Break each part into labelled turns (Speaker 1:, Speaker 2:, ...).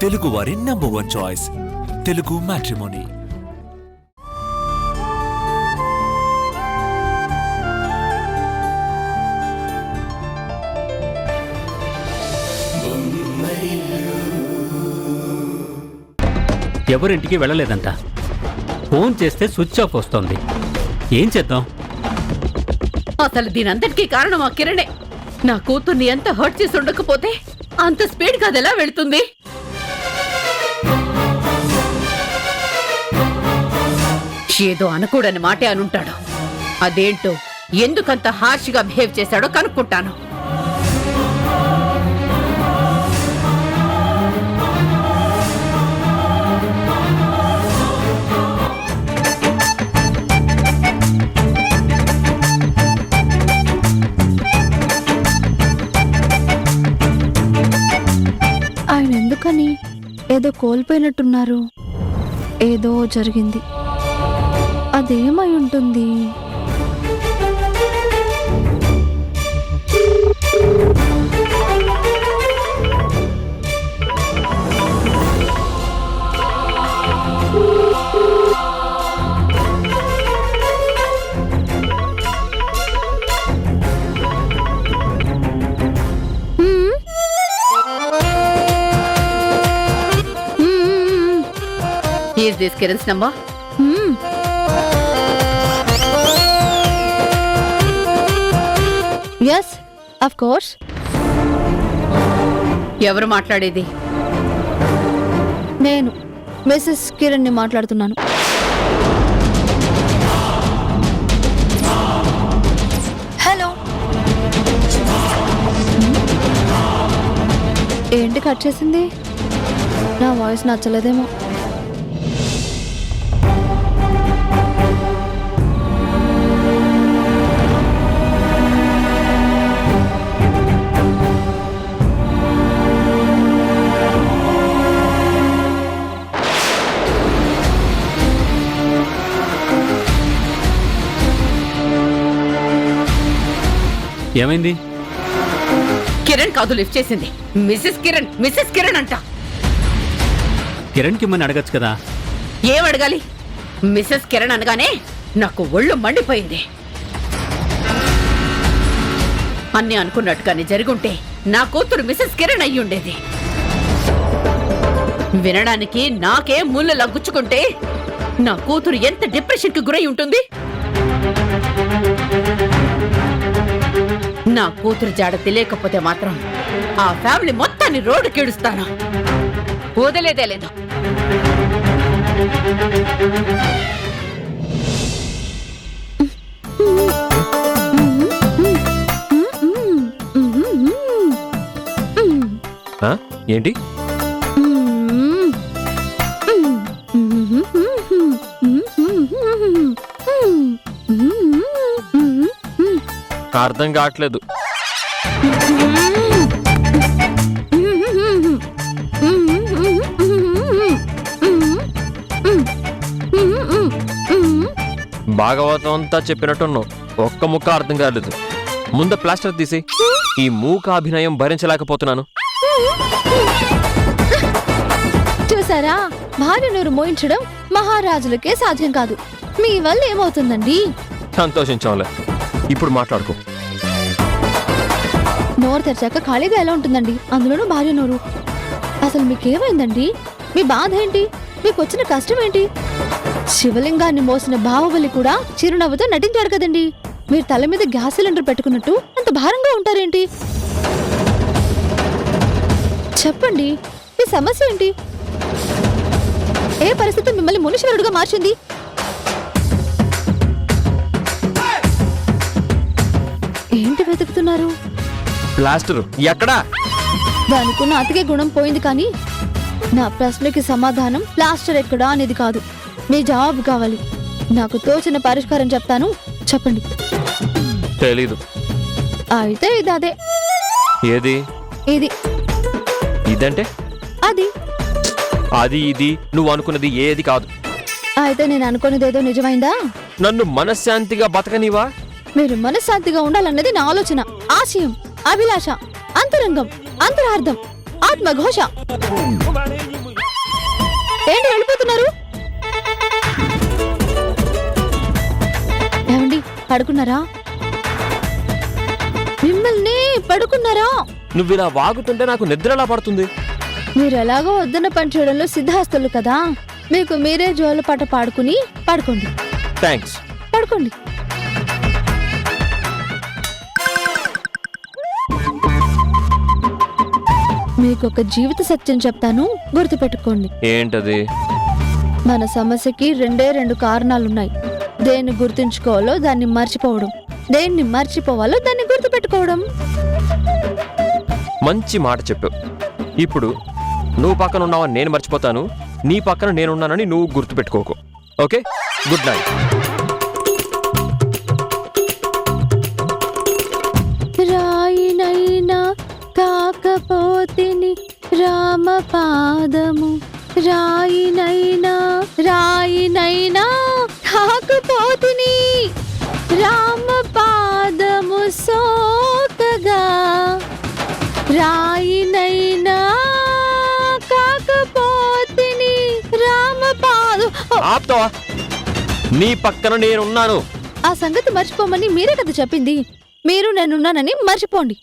Speaker 1: తెలుగువారి number 1 choice Telugu matrimony.
Speaker 2: ఎవరింటికి వెళ్ళలేదంట. Phone చేస్తే స్విచ్ ఆఫ్ వస్తోంది. ఏం చేద్దాం?
Speaker 3: అసలు దీనంతటికీ కారణం ఆ కిరణే. నా కూతుర్ని ఎంత హర్ట్ చేసి ఉండకపోతే అంత స్పీడ్ గా అదెలా వెళ్తుంది? ఏదో అనకూడని మాటే అనుంటాడు. అదేంటో, ఎందుకంత హార్ష్ గా బిహేవ్ చేశాడో కనుక్కుంటాను.
Speaker 4: ఆయన ఎందుకని ఏదో కోల్పోయినట్టున్నారు. ఏదో జరిగింది. అదేమై ఉంటుంది?
Speaker 3: Is this Kiran's number?
Speaker 4: Yes, of course.
Speaker 3: ఎవరు మాట్లాడేది?
Speaker 4: నేను మిసెస్ కిరణ్ ని మాట్లాడుతున్నాను. హలో. ఏంటి కట్ చేసింది? నా వాయిస్ నచ్చలేదేమో.
Speaker 2: ఏమైంది?
Speaker 3: కిరణ్ కాదు లిఫ్ట్ చేసింది. మిస్సెస్ కిరణ్ అంట.
Speaker 2: కిరణ్ కిమ్మని అడగచ్చు కదా.
Speaker 3: ఏం అడగాలి? మిస్సెస్ కిరణ్ అనగానే నాకు ఒళ్ళు మండిపోయింది. అన్నీ అనుకున్నట్టుగానే జరుగుంటే నా కూతురు మిస్సెస్ కిరణ్ అయ్యి ఉండేది. వినడానికి నాకే ముళ్ళు లగ్గుచ్చుకుంటే నా కూతురు ఎంత డిప్రెషన్ కు గురై ఉంటుంది. నా కూతురు జాడ తెలియకపోతే మాత్రం ఆ ఫ్యామిలీ మొత్తాన్ని రోడ్డుకిడుస్తాను. వదిలేదే లేదు.
Speaker 5: ఏంటి? అర్థం కావట్లేదు. భాగవతం అంతా చెప్పినట్టున్నావు, ఒక్క ముక్క అర్థం కాలేదు. ముందు ప్లాస్టర్ తీసి. ఈ మూక అభినయం భరించలేకపోతున్నాను.
Speaker 4: చూసారా, భార్య నోరు మోయించడం మహారాజులకే సాధ్యం కాదు. మీ వల్ల ఏమవుతుందండి?
Speaker 5: సంతోషించాంలే, ఇప్పుడు మాట్లాడుకో.
Speaker 4: నోరు తెరిచాక ఖాళీగా ఎలా ఉంటుందండి? అందులోనూ భార్య నోరు. అసలు మీకేమైందండి? మీ బాధ ఏంటి? మీకు వచ్చిన కష్టం ఏంటి? శివలింగాన్ని మోసిన బాహుబలి కూడా చిరునవ్వుతో నటించాడు కదండి. మీరు తల మీద గ్యాస్ సిలిండర్ పెట్టుకున్నట్టు అంత భారంగా ఉంటారేంటి? చెప్పండి, మీ సమస్య ఏంటి? ఏ పరిస్థితి మిమ్మల్ని మునీశ్వరుడుగా మార్చింది? ఏంటి వెతుకుతున్నారు?
Speaker 5: ప్లాస్టర్ ఎక్కడా?
Speaker 4: దానికున్న అతికే గుణం పోయింది, కానీ నా ప్రశ్నకి సమాధానం ప్లాస్టర్ ఎక్కడా అనేది కాదు. మీ జవాబు కావాలి. నాకు తోచిన పరిష్కారం చెప్తాను, చెప్పండి.
Speaker 5: తెలీదు.
Speaker 4: అయితే ఇది అదే.
Speaker 5: ఏది?
Speaker 4: ఇది.
Speaker 5: ఇదంటే
Speaker 4: అది.
Speaker 5: అది ఇది నువ్వు అనుకున్నది ఏది కాదు.
Speaker 4: అయితే నేను అనుకున్నదేదో నిజమైందా?
Speaker 5: నన్ను మనశ్శాంతిగా బతకనివా?
Speaker 4: మీరు మనశ్శాంతిగా ఉండాలన్నది నా ఆలోచన, ఆశయం, అభిలాష, అంతరంగం, అంతరార్థం. ఆత్మఘోష. ఏంటి వెళ్ళిపోతున్నారు? ఏమండి పడుకున్నారా? మిమ్మల్ని పడుకున్నారా?
Speaker 5: నువ్వు ఇలా వాగుతుంటే నాకు నిద్ర ఎలా పడుతుంది?
Speaker 4: మీరు ఎలాగో వద్దన్న పని చేయడంలో సిద్ధహస్తులు కదా, మీకు మీరే జోల పాట పాడుకుని పడుకోండి.
Speaker 5: థ్యాంక్స్.
Speaker 4: పడుకోండి. మీకు ఒక జీవిత సత్యం చెప్తాను, గుర్తుపెట్టుకోండి.
Speaker 5: ఏంటది?
Speaker 4: మన సమస్యకి రెండు కారణాలున్నాయి. దేన్ని గుర్తుంచుకోవాలో దాన్ని మర్చిపోవడం, దేన్ని మర్చిపోవాలో దాన్ని గుర్తుపెట్టుకోవడం.
Speaker 5: మంచి మాట చెప్పావు. ఇప్పుడు నువ్వు పక్కన ఉన్నావని నేను మర్చిపోతాను, నీ పక్కన నేనున్నానని నువ్వు గుర్తుపెట్టుకోకు. Okay, good night.
Speaker 4: రాయినైనా కాకపోతిని రామ పాదము, రాయినైనా కాకపోతిని రామ పాదము సోకగా, రాయినైనా కాకపోతిని రామ పాదం.
Speaker 5: ఆపుతావా? నీ పక్కన నేనున్నాను.
Speaker 4: ఆ సంగతి మర్చిపోమని మీరే కదా చెప్పింది. మీరు నేనున్నానని మర్చిపోండి.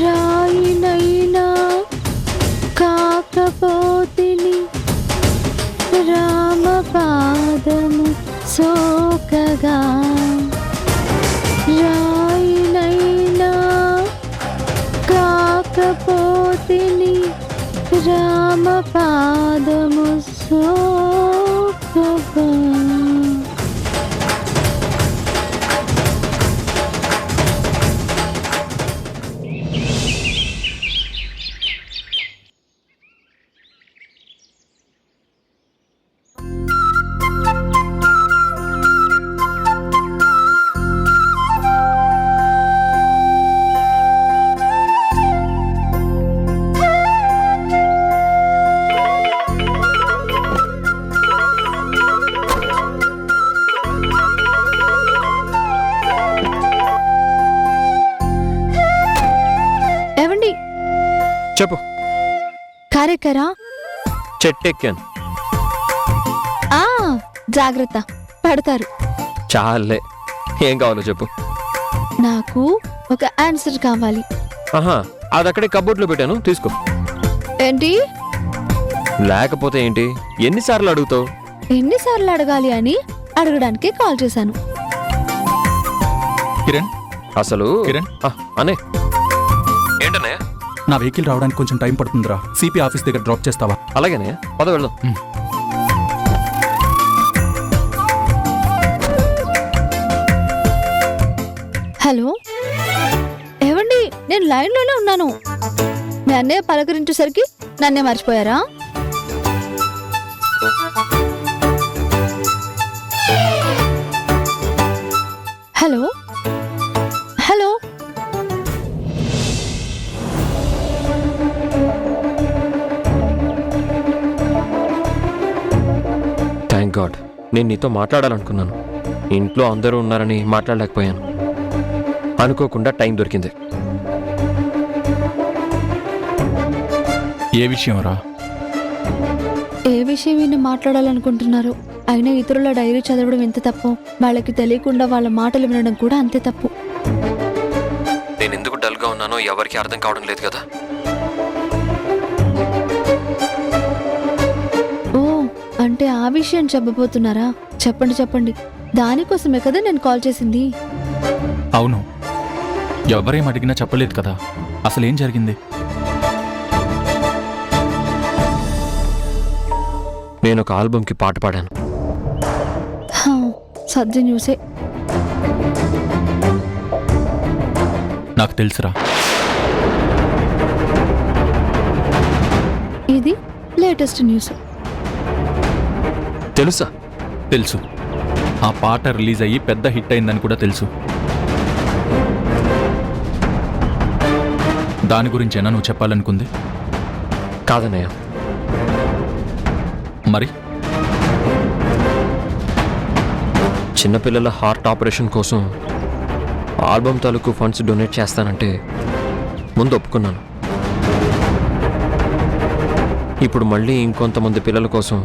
Speaker 4: రాయినైనా కాకపోతిని రామ పాదము సోకగా, రాయినైనా కాకపోతిని రామ పాదము సోకగా. ఏవండి
Speaker 5: చెప్పు.
Speaker 4: కారెక్కరా?
Speaker 5: చెట్టెక్కాను.
Speaker 4: ఆ జాగ్రత్త, పడతారు.
Speaker 5: చాలే, ఏం కావాలో చెప్పు.
Speaker 4: నాకు ఒక ఆన్సర్ కావాలి.
Speaker 5: ఆహా, అది అక్కడే కబోర్డ్లో పెట్టాను, తీసుకో.
Speaker 4: ఏంటి?
Speaker 5: లేకపోతే ఏంటి? ఎన్నిసార్లు అడుగుతావు?
Speaker 4: ఎన్నిసార్లు అడగాలి అని అడగడానికి కాల్ చేశాను.
Speaker 6: కిరణ్,
Speaker 5: అసలు
Speaker 6: కిరణ్?
Speaker 5: అనే ఏంటనే?
Speaker 6: నా వెహికల్ రావడానికి కొంచెం టైం పడుతుందిరా. సిపి ఆఫీస్ దగ్గర డ్రాప్ చేస్తావా?
Speaker 5: అలాగేనే, పద వెళ్దాం.
Speaker 4: హలో ఏవండి, నేను లైన్లోనే ఉన్నాను. మీ అన్నయ్య పలకరించేసరికి నన్నే మర్చిపోయారా? హలో హలో
Speaker 5: థ్యాంక్ గాడ్, నేను నీతో మాట్లాడాలనుకున్నాను. ఇంట్లో అందరూ ఉన్నారని మాట్లాడలేకపోయాను. అనుకోకుండా టైం దొరికింది.
Speaker 6: ఏ విషయం రా?
Speaker 4: ఏ విషయం విని మాట్లాడాలనుకుంటున్నారు? అయినా ఇతరుల డైరీ చదవడం ఎంత తప్పు, వాళ్ళకి తెలియకుండా వాళ్ళ మాటలు వినడం కూడా అంతే తప్పు.
Speaker 5: నేను ఎందుకు డల్గా ఉన్నానో ఎవరికి అర్థం కావడం లేదు కదా.
Speaker 4: ఓ, అంటే ఆ విషయం చెప్పబోతున్నారా? చెప్పండి చెప్పండి, దానికోసమే కదా నేను కాల్ చేసింది.
Speaker 6: అవును, ఎవరేం అడిగినా చెప్పలేదు కదా. అసలేం జరిగింది?
Speaker 5: నేను ఒక ఆల్బమ్కి పాట పాడాను.
Speaker 4: సద్ది న్యూసే.
Speaker 6: నాకు తెలుసురా.
Speaker 4: ఇది లేటెస్ట్ న్యూస్.
Speaker 5: తెలుసా?
Speaker 6: తెలుసు. ఆ పాట రిలీజ్ అయ్యి పెద్ద హిట్ అయిందని కూడా తెలుసు. దాని గురించేనా నువ్వు చెప్పాలనుకుంది?
Speaker 5: కాదన్నయ్య.
Speaker 6: మరి
Speaker 5: చిన్నపిల్లల హార్ట్ ఆపరేషన్ కోసం ఆల్బమ్ తాలూకు ఫండ్స్ డొనేట్ చేస్తానంటే ముందు ఒప్పుకున్నాను. ఇప్పుడు మళ్ళీ ఇంకొంతమంది పిల్లల కోసం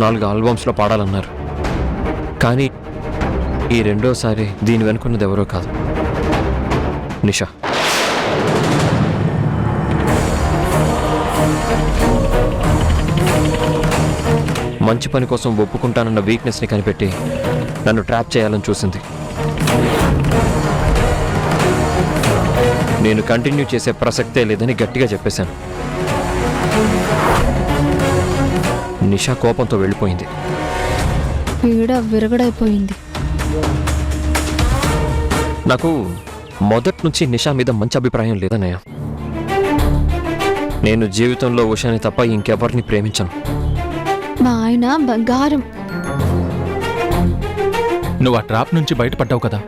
Speaker 5: 4 ఆల్బమ్స్లో పాడాలన్నారు. కానీ ఈ రెండోసారి దీని వెనుకున్నది ఎవరో కాదు, నిషా. మంచి పని కోసం ఒప్పుకుంటానన్న వీక్నెస్ని కనిపెట్టి నన్ను ట్రాప్ చేయాలని చూసింది. నేను కంటిన్యూ చేసే ప్రసక్తే లేదని గట్టిగా చెప్పేశాను. నిషా కోపంతో వెళ్ళిపోయింది.
Speaker 4: పీడ విరగడైపోయింది.
Speaker 5: నాకు మొదటి నుంచి నిషా మీద మంచి అభిప్రాయం లేదన్నయ్య. నేను జీవితంలో ఉషాని తప్ప ఇంకెవరిని ప్రేమించను.
Speaker 4: మా ఆయన బంగారం.
Speaker 6: నువ్వు ఆ ట్రాప్ నుంచి బయటపడ్డావు కదా.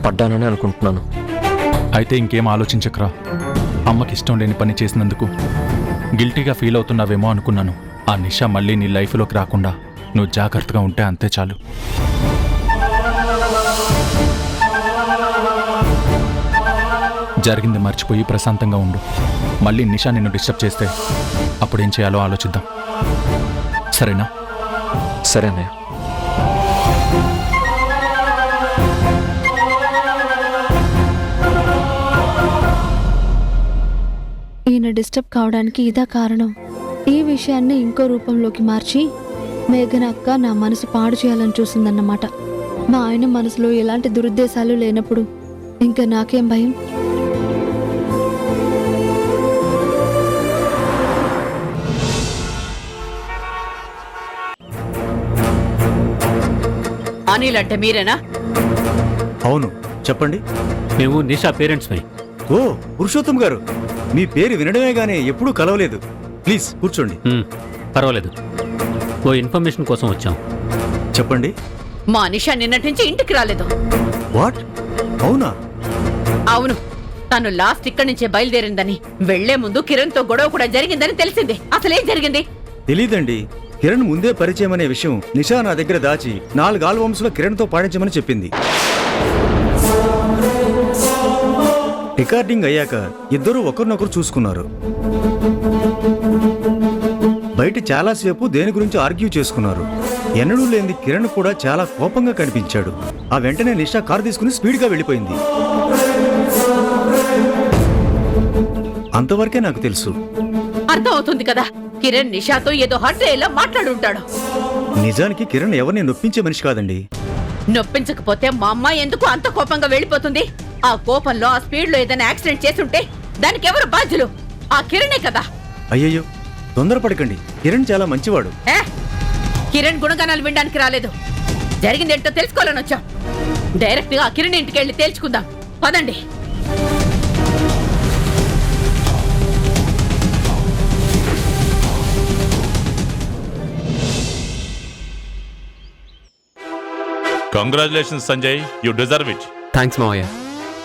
Speaker 5: పడ్డానని అనుకుంటున్నాను.
Speaker 6: అయితే ఇంకేం ఆలోచించకరా. అమ్మకి ఇష్టం లేని పని చేసినందుకు గిల్టీగా ఫీల్ అవుతున్నావేమో అనుకున్నాను. ఆ నిషా మళ్ళీ నీ లైఫ్లోకి రాకుండా నువ్వు జాగ్రత్తగా ఉంటే అంతే చాలు. జరిగింది మర్చిపోయి ప్రశాంతంగా ఉండు. మళ్ళీ నిషా నిన్ను డిస్టర్బ్ చేస్తే అప్పుడేం చేయాలో ఆలోచిద్దాం. సరేనా?
Speaker 5: సరే అన్నయ్య.
Speaker 4: ఈయన డిస్టర్బ్ కావడానికి ఇదా కారణం. ఈ విషయాన్ని ఇంకో రూపంలోకి మార్చి మేఘన అక్క నా మనసు పాడు చేయాలని చూసిందన్నమాట. మా ఆయన మనసులో ఎలాంటి దురుద్దేశాలు లేనప్పుడు ఇంకా నాకేం భయం.
Speaker 3: అనిల్ అంటే మీరేనా?
Speaker 7: అవును, చెప్పండి.
Speaker 2: మేము నిషా పేరెంట్స్మై.
Speaker 7: ఓ పురుషోత్తం గారు, మీ పేరు వినడమే గానీ ఎప్పుడూ కలవలేదు. ప్లీజ్ కూర్చోండి.
Speaker 2: పర్వాలేదు. ఓ ఇన్ఫర్మేషన్ కోసం వచ్చాం.
Speaker 7: చెప్పండి.
Speaker 3: మా నిషా నిన్నటి నుంచి ఇంటికి రాలేదు.
Speaker 7: వాట్? అవునా?
Speaker 3: అవును, తను లాస్ట్ ఇక్కడి నుంచే బయలుదేరిందని, వెళ్లే ముందు కిరణ్ తో గొడవ కూడా జరిగిందని తెలిసింది. అసలేం జరిగింది?
Speaker 7: తెలీదండి. కిరణ్ ముందే పరిచయం అనే విషయం నిషా నా దగ్గర దాచి 4 ఆల్బమ్స్ లో కిరణ్ తో పాడించమని చెప్పింది. రికార్డింగ్ అయ్యాక ఇద్దరూ ఒకరినొకరు చూసుకున్నారు. బయట చాలాసేపు దేని గురించి ఆర్గ్యూ చేసుకున్నారు. ఎన్నడూ లేని కిరణ్ కూడా చాలా కోపంగా కనిపించాడు. ఆ వెంటనే నిషా కారు తీసుకుని స్పీడ్గా వెళ్ళిపోయింది. అంతవరకే నాకు తెలుసు.
Speaker 3: అర్థం అవుతుంది కదా, కిరణ్ నిషాతో ఏదో హర్ట్ అయ్యేలా మాట్లాడుంటాడు.
Speaker 7: నిజానికి కిరణ్ ఎవరిని నొప్పించే మనిషి కాదండి.
Speaker 3: నొప్పించకపోతే మా అమ్మాయి ఎందుకు అంత కోపంగా వెళ్ళిపోతుంది? ఆ కోపంలో, ఆ స్పీడ్ లో ఏదైనా యాక్సిడెంట్ చేసుంటే దానికి ఎవరు బాధ్యులు? ఆ కిరణే కదా.
Speaker 7: అయ్యయ్యో, తొందరపడకండి. కిరణ్ చాలా మంచివాడు.
Speaker 3: కిరణ్ గుణగణాలు వినడానికి రాలేదు. జరిగిందేంటో తెలుసుకోవాలని వచ్చాం. డైరెక్ట్ గా ఆ కిరణ్ ఇంటికి వెళ్ళి తేల్చుకుందాం. పదండి.
Speaker 8: Congratulations Sanjay, you deserve it.
Speaker 9: Thanks మావయ్య.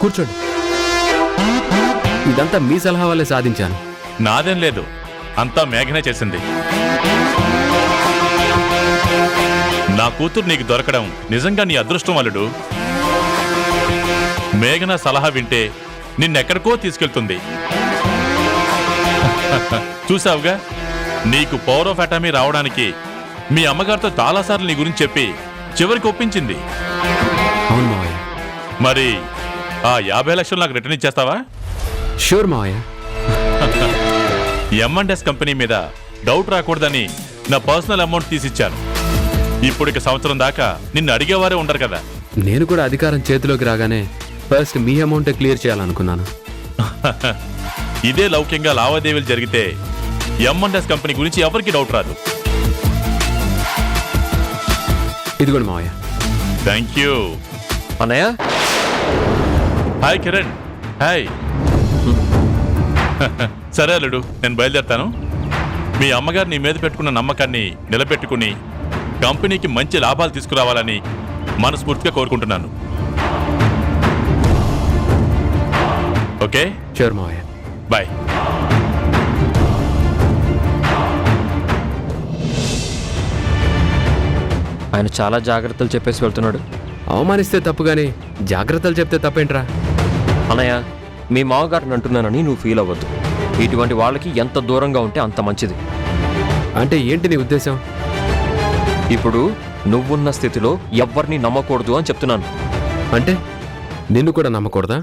Speaker 9: కూర్చోండి. ఇదంతా మీ సలహా వల్లే సాధించాను.
Speaker 8: నాదేం లేదు, అంతా మేఘనే చేసింది. నా కూతురు నీకు దొరకడం నిజంగా నీ అదృష్టం అల్లుడు. మేఘన సలహా వింటే నిన్నెక్కడికో తీసుకెళ్తుంది. చూసావుగా, నీకు పవర్ ఆఫ్ అటామీ రావడానికి మీ అమ్మగారితో చాలాసార్లు నీ గురించి చెప్పి చివరికి ఒప్పించింది.
Speaker 9: అవును మావయ్య.
Speaker 8: మరి ఆ 50 లక్షలు నాకు రిటర్న్ ఇచ్చేస్తావా?
Speaker 9: షూర్ మావయ్య.
Speaker 8: M&S కంపెనీ మీద డౌట్ రాకూడదని నా పర్సనల్ అమౌంట్ తీసిచ్చాను. ఇప్పుడు ఇక సంవత్సరం దాకా నిన్ను అడిగేవారే ఉండరు కదా.
Speaker 9: నేను కూడా అధికారం చేతిలోకి రాగానే ఫస్ట్ మీ అమౌంట్ క్లియర్ చేయాలనుకున్నాను.
Speaker 8: ఇదే లౌక్యంగా లావాదేవీలు జరిగితే M&S కంపెనీ గురించి ఎవరికి డౌట్ రాదు.
Speaker 9: ఇదిగోండి మావయ్య.
Speaker 8: థ్యాంక్ యూ
Speaker 5: అన్నయ్య.
Speaker 8: హాయ్ కిరణ్. హాయ్. సరే అల్లుడు, నేను బయలుదేరుతాను. మీ అమ్మగారు నీ మీద పెట్టుకున్న నమ్మకాన్ని నిలబెట్టుకుని కంపెనీకి మంచి లాభాలు తీసుకురావాలని మనస్ఫూర్తిగా కోరుకుంటున్నాను. ఓకే?
Speaker 9: షూర్ మావయ్య.
Speaker 8: బాయ్.
Speaker 5: ఆయన చాలా జాగ్రత్తలు చెప్పేసి వెళ్తున్నాడు.
Speaker 9: అవమానిస్తే తప్పు కానీ జాగ్రత్తలు చెప్తే తప్పేంట్రా?
Speaker 5: అన్నయ్య, మీ మామగారిని అంటున్నానని నువ్వు ఫీల్ అవ్వద్దు. ఇటువంటి వాళ్ళకి ఎంత దూరంగా ఉంటే అంత మంచిది.
Speaker 9: అంటే ఏంటి నీ ఉద్దేశం?
Speaker 5: ఇప్పుడు నువ్వున్న స్థితిలో ఎవ్వరిని నమ్మకూడదు అని చెప్తున్నాను.
Speaker 9: అంటే నిన్ను కూడా నమ్మకూడదా?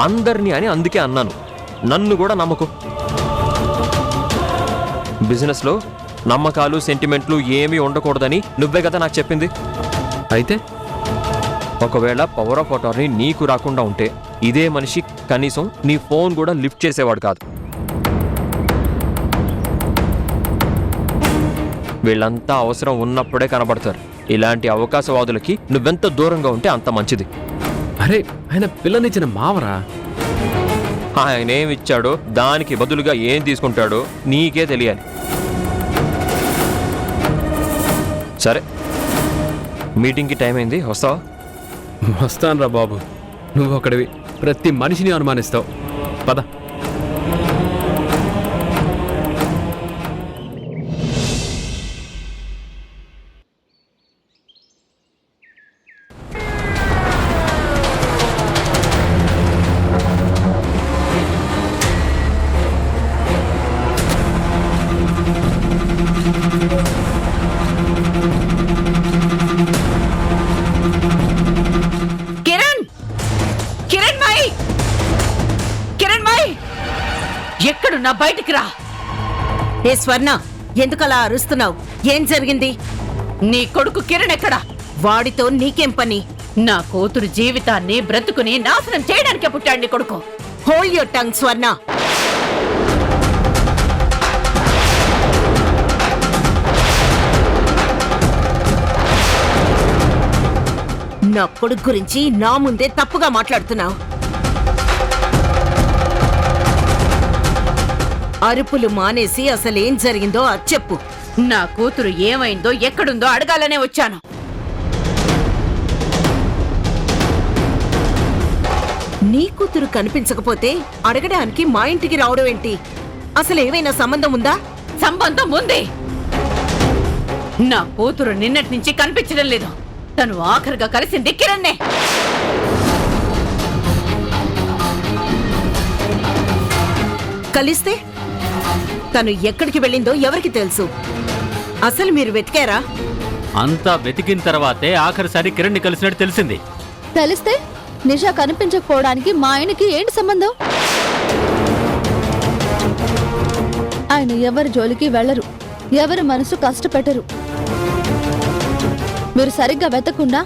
Speaker 5: అందరినీ అని అందుకే అన్నాను. నన్ను కూడా నమ్మకు. బిజినెస్లో నమ్మకాలు సెంటిమెంట్లు ఏమీ ఉండకూడదని నువ్వే కదా నాకు చెప్పింది.
Speaker 9: అయితే
Speaker 5: ఒకవేళ పవర్ ఆఫ్ అటార్నీ నీకు రాకుండా ఉంటే ఇదే మనిషి కనీసం నీ ఫోన్ కూడా లిఫ్ట్ చేసేవాడు కాదు. వీళ్ళంతా అవసరం ఉన్నప్పుడే కనబడతారు. ఇలాంటి అవకాశవాదులకి నువ్వెంత దూరంగా ఉంటే అంత మంచిది.
Speaker 9: అరే, ఆయన పిల్లనిచ్చిన మావరా.
Speaker 5: ఆయన ఏమిచ్చాడో దానికి బదులుగా ఏం తీసుకుంటాడో నీకే తెలియాలి. సరే, మీటింగ్కి టైం అయింది, వస్తావా?
Speaker 9: వస్తానురా బాబు, నువ్వు ఒకడివి. ప్రతి మనిషిని అనుమానిస్తావు. పద.
Speaker 3: కిరణ్! కిరణ్ మాయ్! కిరణ్ మాయ్! ఎక్కడున్నా బయటికి రా. ఏ స్వర్ణ, ఎందుకలా అరుస్తున్నావు? ఏం జరిగింది? నీ కొడుకు కిరణ్ ఎక్కడా? వాడితో నీకేం పని? నా కూతురు జీవితాన్ని బ్రతుకుని నాశనం చేయడానికే పుట్టాడు నీ కొడుకు. హోల్డ్ యువర్ టంగ్ స్వర్ణ. నా కొడుకు గురించి నా ముందే తప్పుగా మాట్లాడుతున్నావు. అరుపులు మానేసి అసలేం జరిగిందో అది చెప్పు. నా కూతురు ఏమైందో ఎక్కడుందో అడగాలనే వచ్చాను. నీ కూతురు కనిపించకపోతే అడగడానికి మా ఇంటికి రావడం ఏంటి? అసలు ఏమైనా సంబంధం ఉందా? సంబంధం ఉంది. నా కూతురు నిన్నటి నుంచి కనిపించడం లేదు. తను ఆఖరిగా కలిసింది కిరణ్నే. కలిస్తే తను ఎక్కడికి వెళ్ళిందో ఎవరికి తెలుసు? అసలు మీరు వెతికారా?
Speaker 2: అంతా వెతికిన తర్వాతే ఆఖరిసారి కిరణ్ని కలిసినట్టు తెలిసింది.
Speaker 4: తెలిస్తే నిషా కనిపించకపోవడానికి మా ఆయనకి ఏంటి సంబంధం? ఆయన ఎవరి జోలికి వెళ్లరు, ఎవరి మనసు కష్టపెట్టరు. మీరు సరిగ్గా వెతకుండా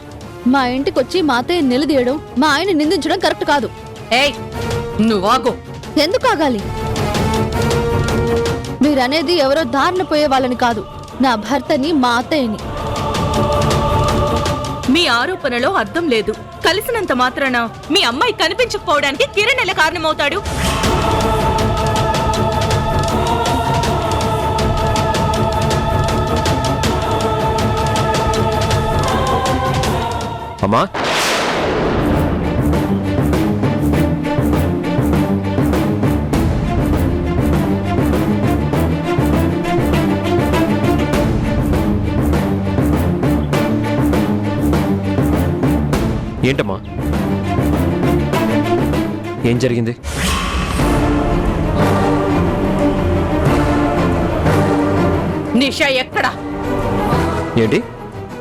Speaker 4: మా ఇంటికి వచ్చి మా అత్తయ్య నిలదీయడం, మా ఆయన నిందించడం కరెక్ట్ కాదు.
Speaker 3: ఏయ్, నువ్వు ఆగు.
Speaker 4: ఎందుకు ఆగాలి? మీరనేది ఎవరో దారిన పోయే వాళ్ళని కాదు, నా భర్తని, మా అత్తయ్యని.
Speaker 3: మీ ఆరోపణలో అర్థం లేదు. కలిసినంత మాత్రాన మీ అమ్మాయి కనిపించకపోవడానికి కిరణ్ ఎలా కారణమవుతాడు?
Speaker 5: అమ్మా, ఏంటమ్మా, ఏం జరిగింది?
Speaker 3: నిషా ఎక్కడా?
Speaker 5: ఏంటి?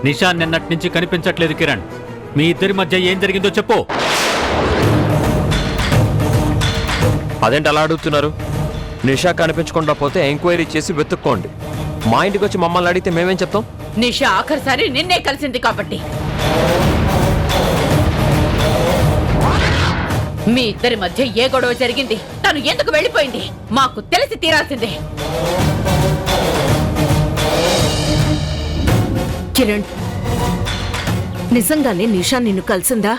Speaker 2: నిషా నిన్నటి నుంచి కనిపించట్లేదు కిరణ్. మీ ఇద్దరి మధ్య ఏం జరిగిందో చెప్పు.
Speaker 5: అదేంటి అలా అడుగుతున్నారు? నిషా కనిపించకుండా పోతే ఎంక్వైరీ చేసి వెతుక్కోండి. మా ఇంటికి వచ్చి మమ్మల్ని అడిగితే మేమేం చెప్తాం?
Speaker 3: నిషా ఆఖరిసారి నిన్నే కలిసింది కాబట్టి. మీ ఇద్దరి మధ్య ఏ గొడవ జరిగింది? తను ఎందుకు వెళ్ళిపోయింది? మాకు తెలిసి తీరాల్సిందే. కిరణ్, నిజంగానే నిషా నిన్ను కలిసిందా?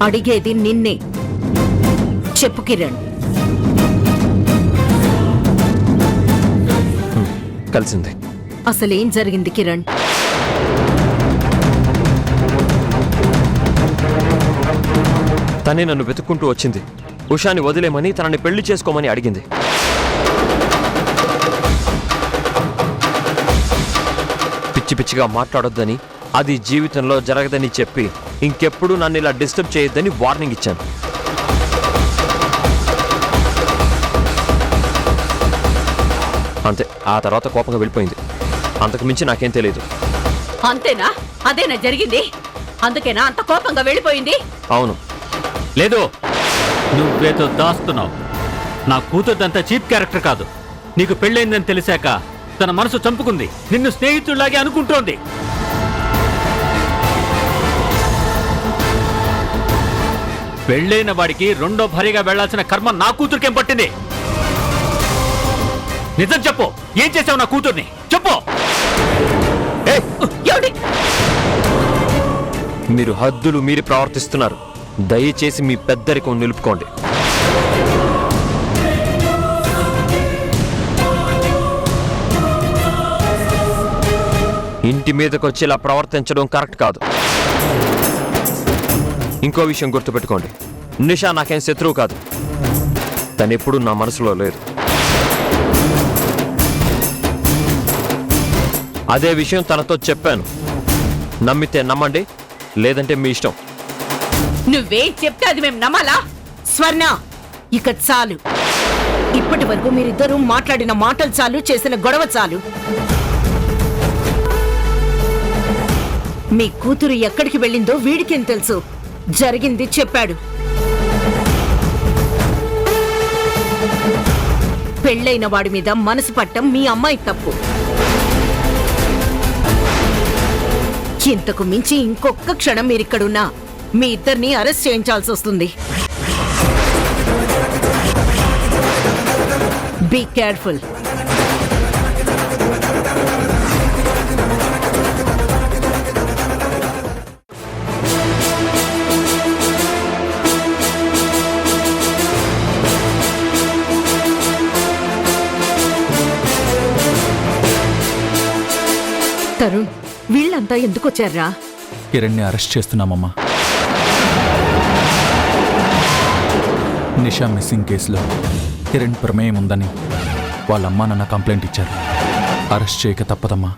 Speaker 3: అడిగేది నిన్నే. చెప్పు కిరణ్.
Speaker 5: కలిసింది.
Speaker 3: అసలేం జరిగింది కిరణ్?
Speaker 5: తనే నన్ను వెతుక్కుంటూ వచ్చింది. ఉషాని వదిలేమని, తనని పెళ్లి చేసుకోమని అడిగింది. పిచ్చి పిచ్చిగా మాట్లాడొద్దని, అది జీవితంలో జరగదని చెప్పి ఇంకెప్పుడు నన్ను ఇలా డిస్టర్బ్ చేయొద్దని వార్నింగ్ ఇచ్చాను. అంతే. ఆ తర్వాత కోపంగా వెళ్ళిపోయింది. అంతకు మించి నాకేం తెలియదు.
Speaker 3: అంతేనా? అదేనా జరిగింది? అందుకేనా అంత కోపంగా వెళ్ళిపోయింది?
Speaker 5: అవును.
Speaker 2: లేదు, నువ్వేదో దాస్తున్నావు. నా కూతురుదంతా చీప్ క్యారెక్టర్ కాదు. నీకు పెళ్ళైందని తెలిసాక తన మనసు చంపుకుంది. నిన్ను స్నేహితుడిలాగే అనుకుంటోంది. పెళ్ళైన వాడికి రెండో భార్యగా వెళ్లాల్సిన కర్మ నా కూతురికేం పట్టింది? నిజం చెప్పు, ఏం చేసావు నా కూతుర్ని? చెప్పు.
Speaker 3: ఎవడి?
Speaker 5: మీరు హద్దులు మీరి ప్రవర్తిస్తున్నారు. దయచేసి మీ పెద్దరికం నిలుపుకోండి. ఇంటి మీదకి వచ్చి ఇలా ప్రవర్తించడం కరెక్ట్ కాదు. ఇంకో విషయం గుర్తుపెట్టుకోండి, నిషా నాకేం శత్రువు కాదు. తనెప్పుడు నా మనసులో లేదు. అదే విషయం తనతో చెప్పాను. నమ్మితే నమ్మండి, లేదంటే మీ ఇష్టం.
Speaker 3: నువ్వేం చెప్తే అది మేము నమ్మాలా? స్వర్ణ, ఇక చాలు. ఇప్పటి వరకు మీరిద్దరూ మాట్లాడిన మాటలు చాలు, చేసిన గొడవ చాలు. మీ కూతురు ఎక్కడికి వెళ్ళిందో వీడికేం తెలుసు? జరిగింది చెప్పాడు. పెళ్ళైన వాడి మీద మనసు పట్టం మీ అమ్మాయి తప్పు. ఇంతకు మించి ఇంకొక్క క్షణం మీరిక్కడున్నా మీ ఇద్దరిని అరెస్ట్ చేయించాల్సి వస్తుంది. Be careful. తరుణ్, వీళ్ళంతా ఎందుకొచ్చారా?
Speaker 6: కిరణ్ని అరెస్ట్ చేస్తున్నామమ్మా. నిషా మిస్సింగ్ కేసులో కిరణ్ ప్రమేయం ఉందని వాళ్ళమ్మా నాన్న కంప్లైంట్ ఇచ్చారు. అరెస్ట్ చేయక తప్పదమ్మా.